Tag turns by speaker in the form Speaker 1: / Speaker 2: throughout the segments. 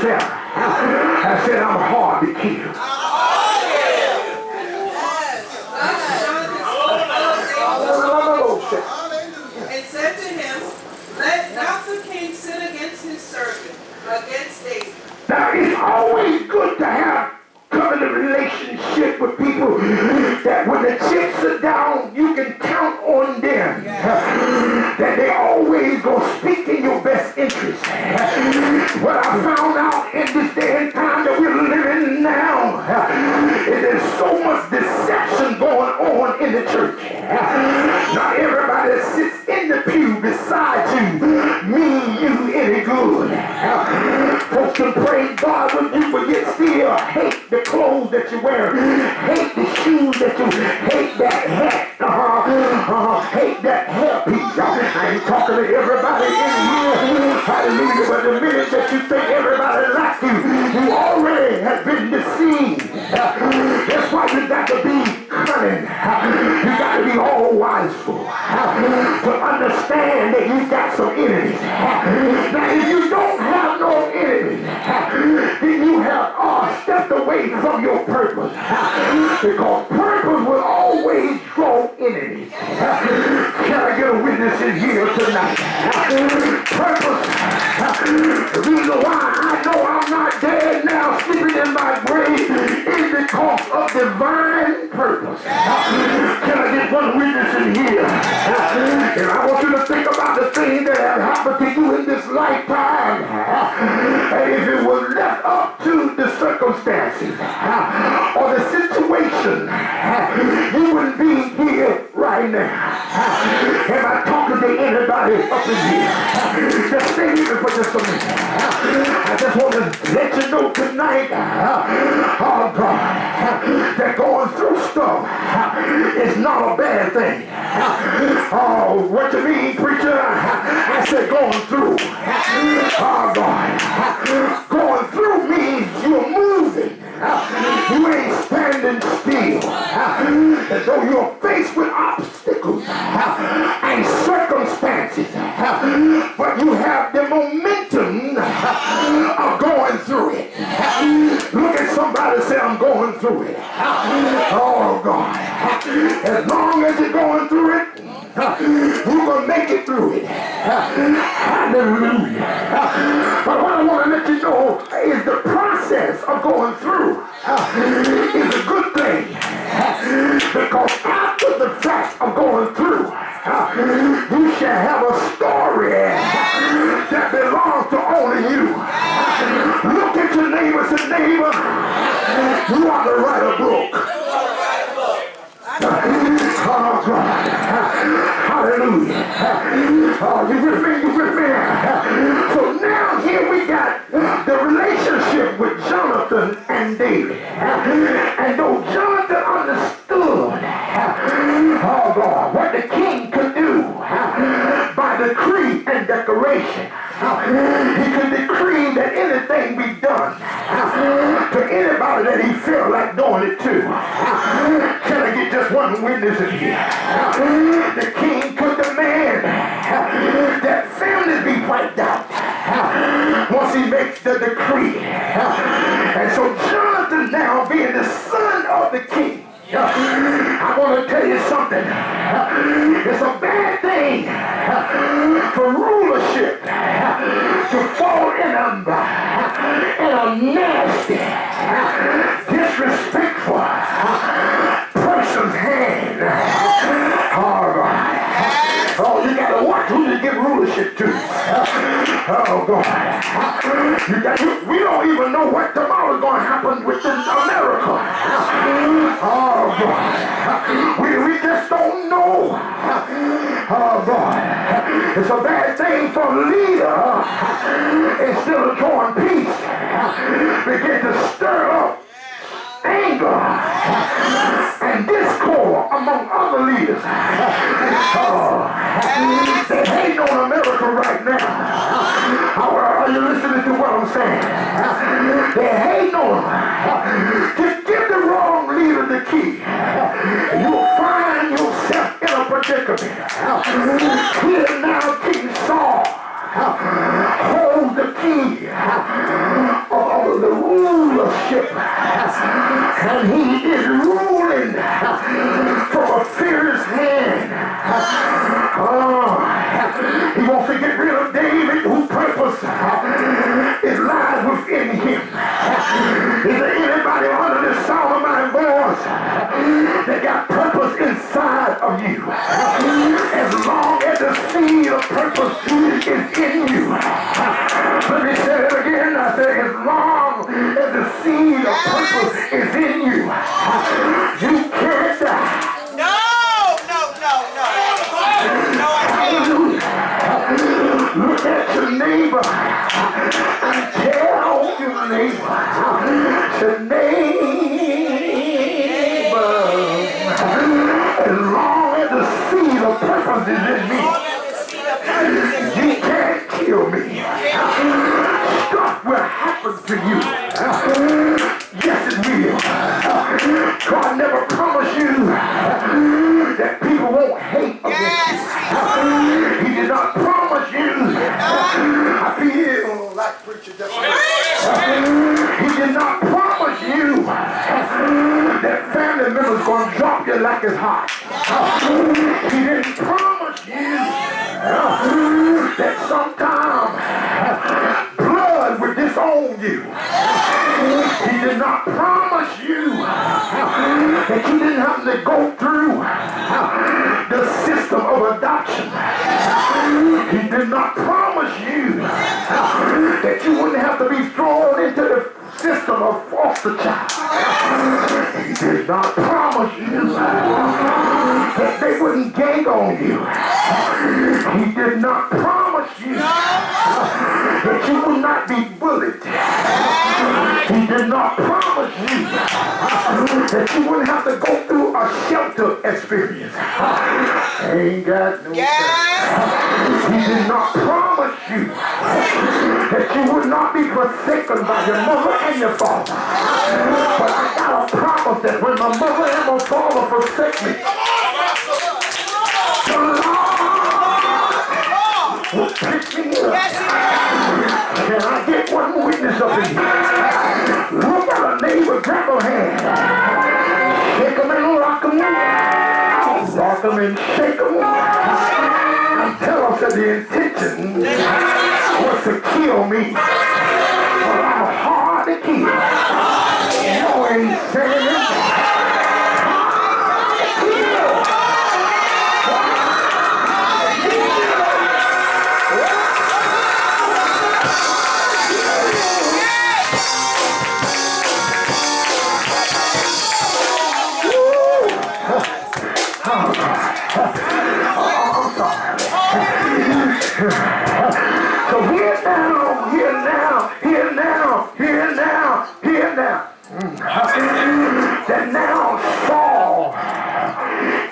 Speaker 1: yourself. I said, I'm hard to kill.
Speaker 2: And said to him, let not the king sin against his servant, against David.
Speaker 1: Now, it's always good to have covenant relationship with people that when the chips are down, you can count on them. That they always gonna speak in your best interest. What I found out in this day and time that we're living now is there's so much deception going on in the church. Not everybody that sits in the pew beside you mean you any good. Folks can praise God with you, but yet still hate the clothes that you wear, hate the shoes that you, hate that hat, hate that hairpiece. I ain't talking to everybody in here, hallelujah, but the minute that you think everybody likes you, you already have been deceived. That's why you got to be cunning. You got to be all wiseful to understand that you got some enemies. Now, if you don't have no enemies, then you have stepped away from your purpose. Because purpose will always draw enemies. Can I get a witness in here tonight? Purpose. The reason why I know I'm not dead now, sleeping in my grave, is because of divine purpose. Can I get one witness in here? And I want you to think about the things that have happened to you in this lifetime. And if it was left up to the circumstances or the situation, you wouldn't be here right now. Am I talking to anybody up in here? Just stay here for just a minute. I just want to let you know tonight, oh God, that going through stuff is not a bad thing. Oh, what you mean, preacher? I said going through. Oh God, going through means you're moving. You ain't standing still. As though you're faced with obstacles and circumstances, but you have the momentum of going through it. Look at somebody and say, I'm going through it. Oh God, as long as you're going through it, you're going to make it through it. Hallelujah. But what I want to let you know is the process of going through is a good thing. Because after the fact of going through, you shall have a story that belongs to only you. Look at your neighbor and say, neighbor, you ought to write a book. Oh God. Hallelujah. Oh, you with me? You with me? So now here we got the relationship with Jonathan and David. And though Jonathan understood, oh God, what the king could do by decree and declaration, he could decree that anything be done to anybody that he felt like doing it to. Can I get just one witness in here? The king could demand that families be wiped out once he makes the decree. And so Jonathan, now being the son of the king, I want to tell you something. It's a bad thing for rulership to fall in a nasty, disrespectful person's hand. All right. Oh, you got to watch who you give rulership to. Oh, God. We don't even know what tomorrow's going to happen within America. Oh, God. We just don't know. Oh, God. It's a bad thing for a leader, instead of drawing peace, begin to stir up anger and discord among other leaders. They hate on America right now. Are you listening to what I'm saying? They hate on them. Just give the wrong leader the key. You'll find yourself in a predicament. Here now King Saul holds the key And he is ruling from a fierce hand. Oh, he wants to get rid of David, whose purpose is lies within him. Is there anybody under the sound of my voice that got purpose inside of you? As long as the seed of purpose is in you. Let me say it again. I said, as long as the seed of purpose is in you, you can't die.
Speaker 2: No, I can't.
Speaker 1: Look at your neighbor and tell your neighbor, the neighbor, as long as the seed of purpose is in me, you can't kill me. Stuff will happen to you. Yes, it will. God never promised you that people won't hate against you. He did not promise you. I feel like preacher just he did not promise you that family members going to drop you like it's hot. He didn't promise you that sometime blood would disown you. He did not promise you that you didn't have to go through the system of adoption. He did not promise you that you wouldn't have to be thrown into the system of foster child. He did not promise you that they wouldn't gang on you. He did not promise you that you would not be bullied. He did not promise you that you wouldn't have to go through a shelter experience. Ain't got no sense. He did not promise you that you would not be forsaken by your mother and your father. But I got a promise that when my mother and my father forsake me, the Lord will pick me up. Can I get one witness up in here? Look at a neighbor, grab a hand. Shake them and rock them. Rock them and shake them. And tell us that the intention was to kill me. But I'm hard to kill. You ain't saying it. Hard to kill. So here now. That now Saul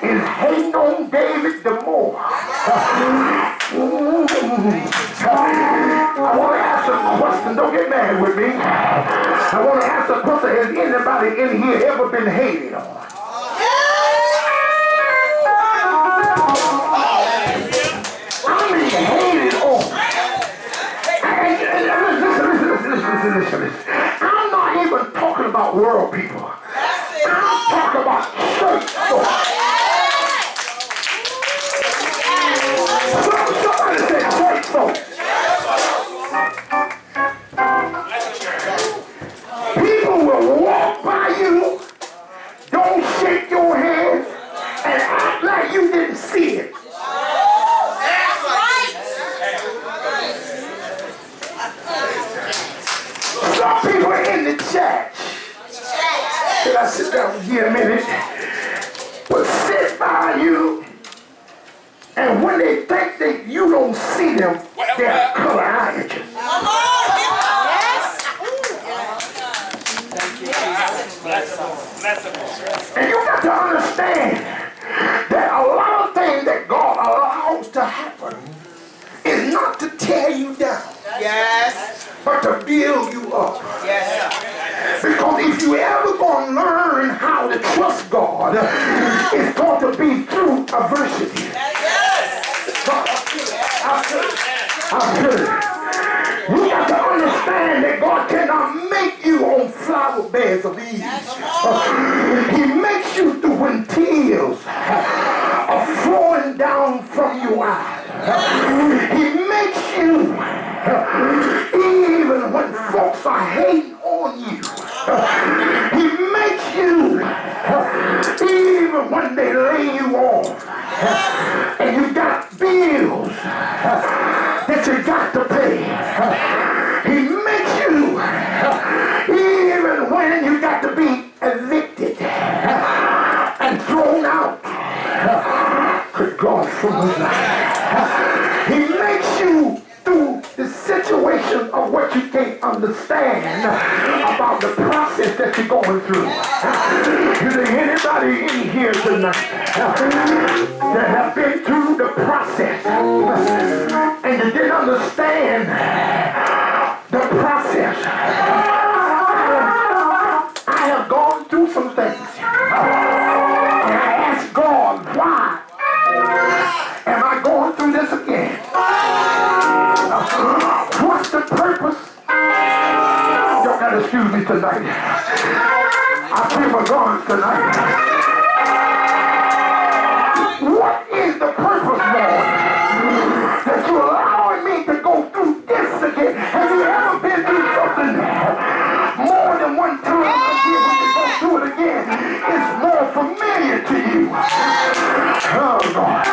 Speaker 1: is hating on David the more. I want to ask a question. Don't get mad with me. I want to ask a question. Has anybody in here ever been hated on? Hated on. Listen. I'm not even talking about world people. I'm talking about church folk. Somebody said church folk. People will walk by you, don't shake your hand, and act like you didn't see it. Some people in the church, should I sit down here a minute, will sit by you, and when they think that you don't see them, they'll color eye at you. And you got to understand that a lot of things that God allows to happen is not to tear you down. Yes. But to build you up. Yes. Because if you ever going to learn how to trust God, it's going to be through adversity. Yes. I heard. You got to understand that God cannot make you you on flower beds of ease. He makes you through when tears are flowing down from your eyes. He makes you even when folks are hating on you. He makes you even when they lay you off and you got bills that you got to pay. He makes you even when you got to be evicted and thrown out. Good God from his life. He makes you through the situation of what you can't understand about the process that you're going through. Is there anybody in here tonight that have been through the process and you didn't understand the process? I have gone through some things and I asked God, why am I going through this again? What's the purpose? Y'all gotta excuse me tonight. I feel my guns tonight. What is the purpose, Lord, that you're allowing me to go through this again? Have you ever been through something more than one time? Again, when you go through it again, it's more familiar to you. Oh, God.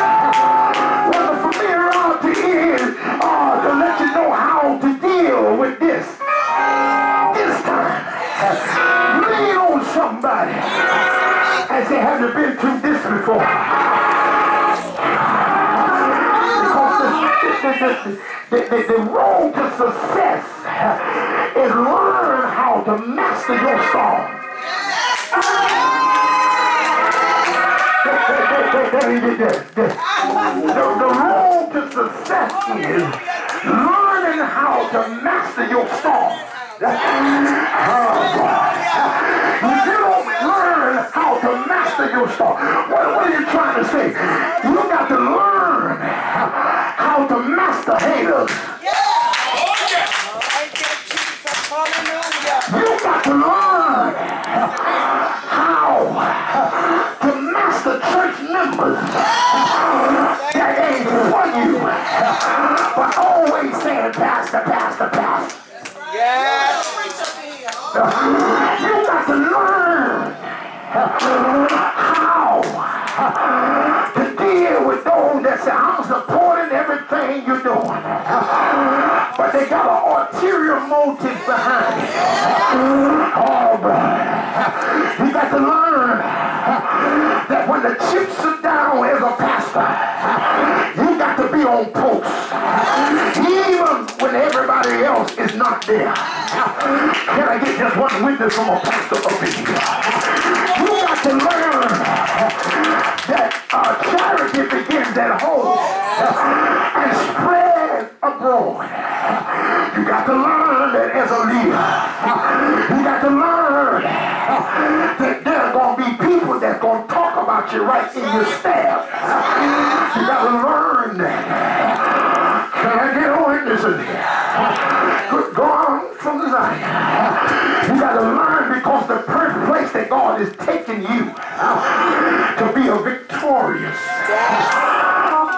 Speaker 1: What the familiarity is to let you know how to deal with this. This time, lean on somebody and say, have you been through this before? Because the road to success is learn how to master your song. The road to success is learning how to master your song. You don't learn how to master your song. What are you trying to say? You got to learn how to master haters. You got to learn how to master church members that ain't for you, but always saying, Pastor, Pastor, Pastor. Yes. You got to learn how to deal with those that say, I'm supporting everything you're doing, but they got an ulterior motive behind it. Oh, brother. You got to learn that when the chips are down as a pastor, you got to be on post, even when everybody else is not there. Can I get just one witness from a pastor up in here? You got to learn that charity begins at home and spreads abroad. You got to learn that as a leader. You got to learn that there are going to be people that's going to talk about you right in your staff. You got to learn that. Can I get a witness in here? Go on from the Zion. You got to learn because the first place that God is taking you to be a victorious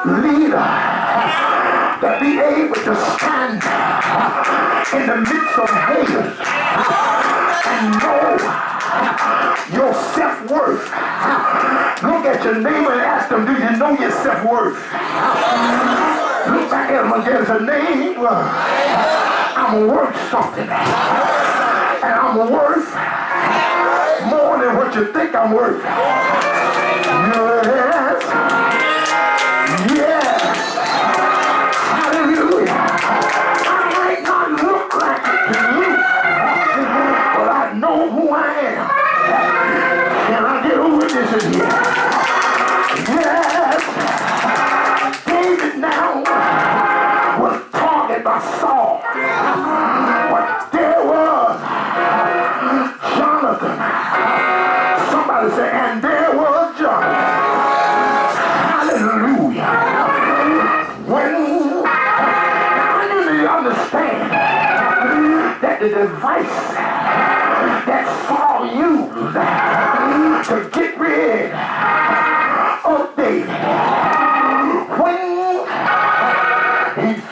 Speaker 1: leader, to be able to stand in the midst of haters and know your self-worth. Look at your neighbor and ask them, do you know your self-worth? Look back at them again and say, neighbor, I'm worth something. And I'm worth more than what you think I'm worth. Yes. Yes. Hallelujah. I might not look like it to you, but I know who I am. Can I get a witness in here? Yes. David now was targeted by Saul, but there was Jonathan. Somebody say, and there was Jonathan. Hallelujah. When I need to understand that the device He